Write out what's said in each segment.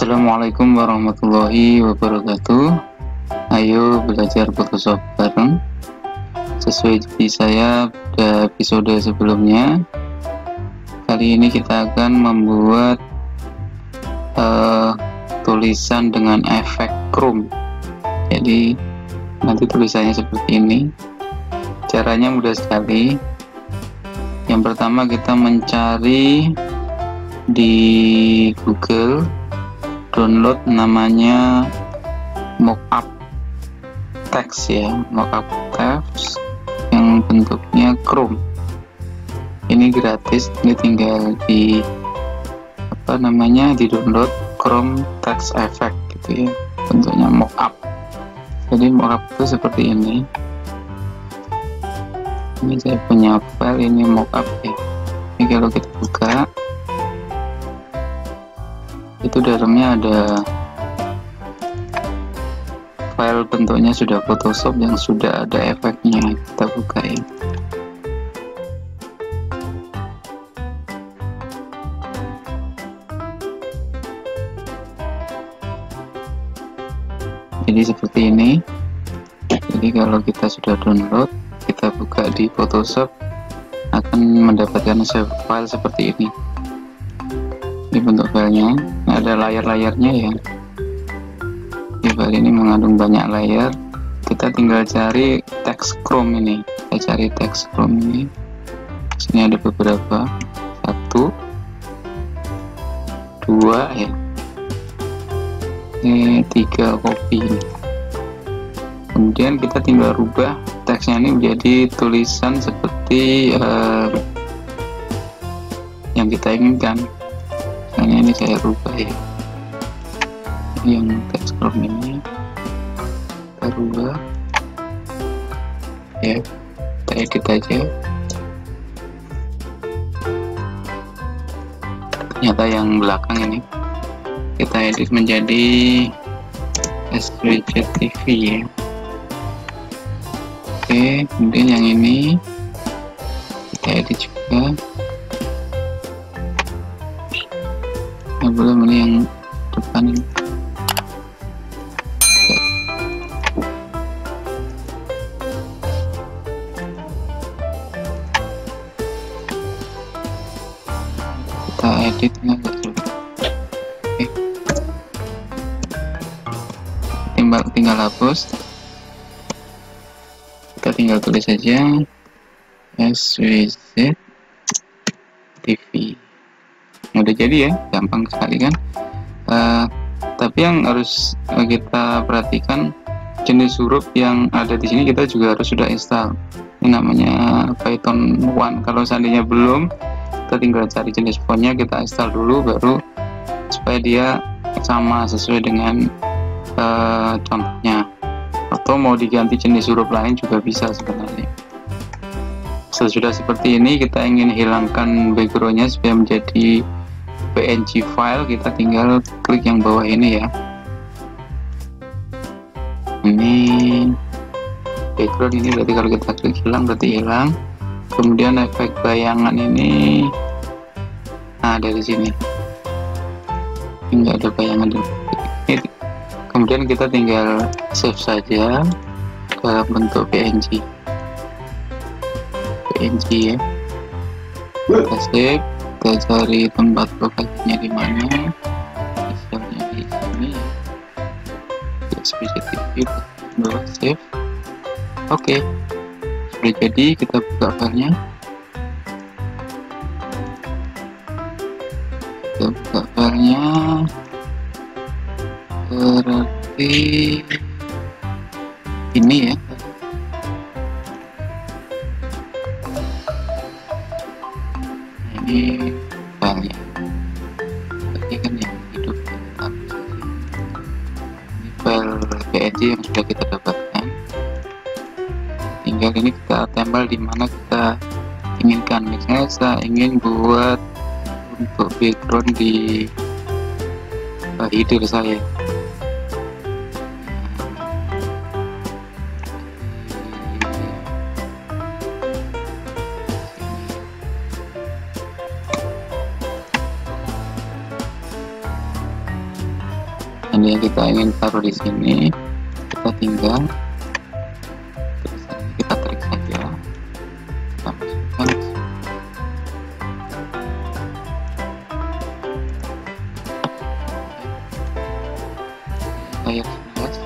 Assalamualaikum warahmatullahi wabarakatuh. Ayo belajar Photoshop bareng. Sesuai janji saya pada episode sebelumnya, kali ini kita akan membuat tulisan dengan efek chrome. Jadi nanti tulisannya seperti ini. Caranya mudah sekali. Yang pertama kita mencari di Google, download namanya mockup text ya, mockup text yang bentuknya chrome. Ini gratis, ini tinggal di di download Chrome text effect gitu ya, bentuknya mockup. Jadi mockup itu seperti ini. Ini saya punya file, ini mockup ya. Ini kalau kita buka, itu dalamnya ada file, bentuknya sudah Photoshop yang sudah ada efeknya. Kita buka ya. Jadi seperti ini. Jadi kalau kita sudah download, kita buka di Photoshop, akan mendapatkan file seperti ini. Ini bentuk filenya, ada layar-layarnya ya. Di file ini mengandung banyak layar. Kita tinggal cari teks chrome ini. Kita cari teks chrome ini. Sini ada beberapa, 1, 2 ya. Ini 3 copy. Kemudian kita tinggal rubah teksnya ini menjadi tulisan seperti yang kita inginkan. Ini saya rubah ya, ini yang teks chrome ini kita rubah ya, kita edit aja. Ternyata yang belakang ini kita edit menjadi SVG TV ya. Oke, kemudian yang ini kita edit juga. Belum, ini yang depan ini. Kita edit ini agak sulit. Oke. Tinggal hapus. Kita tinggal tulis saja SVZ TV. Udah jadi ya, gampang sekali kan. Tapi yang harus kita perhatikan, jenis huruf yang ada di sini kita juga harus sudah install. Ini namanya Python 1. Kalau seandainya belum, kita tinggal cari jenis fontnya, kita install dulu baru, supaya dia sama sesuai dengan contohnya. Atau mau diganti jenis huruf lain juga bisa sebenarnya. Sesudah seperti ini, kita ingin hilangkan backgroundnya supaya menjadi PNG file, kita tinggal klik yang bawah ini ya. Ini background, ini berarti kalau kita klik hilang berarti hilang. Kemudian efek bayangan ini, nah dari sini nggak ada bayangan dulu. Kemudian kita tinggal save saja dalam bentuk PNG ya. Kita save. Kita cari tempat lokasinya di mana, misalnya di sini ya, SVG TV, bawah save. Oke, sudah jadi. Kita buka filenya, berarti ini ya. Ini filenya, tadi kan yang hidup, ini file PNG yang sudah kita dapatkan. Tinggal ini kita tempel di mana kita inginkan. Misalnya saya ingin buat untuk background di header saya. dan yang kita ingin taruh di sini kita tinggal kita trik saja, kita masukkan layar 11.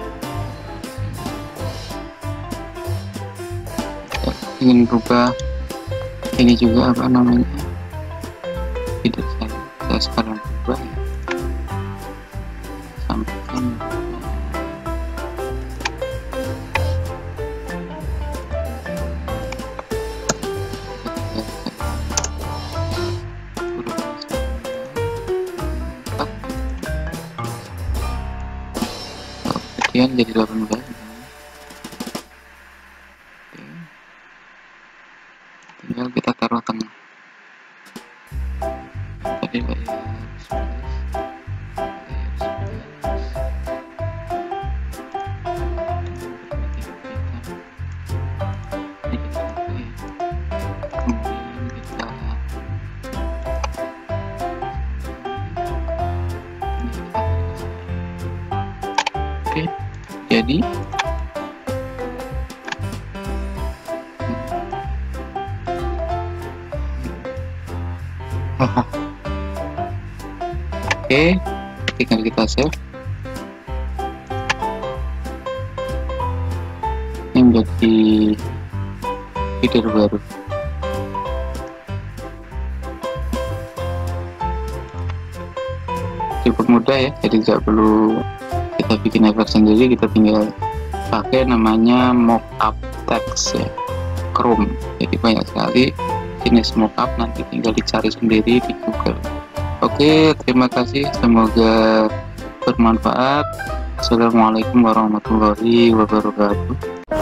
Kita ingin berubah ini juga apa namanya, tidak saya sekarang berubah ya, sampaikan kemudian jadi 18. Oke. Tinggal kita taruh tengah tadi layar 11. Oke, jadi oke, tinggal kita save. Ini menjadi feeder baru. Cukup mudah ya, jadi tidak perlu kita bikin efek sendiri, kita tinggal pakai namanya mockup text ya, Chrome. Jadi banyak sekali jenis mockup, nanti tinggal dicari sendiri di Google. Oke, terima kasih, semoga bermanfaat. Assalamualaikum warahmatullahi wabarakatuh.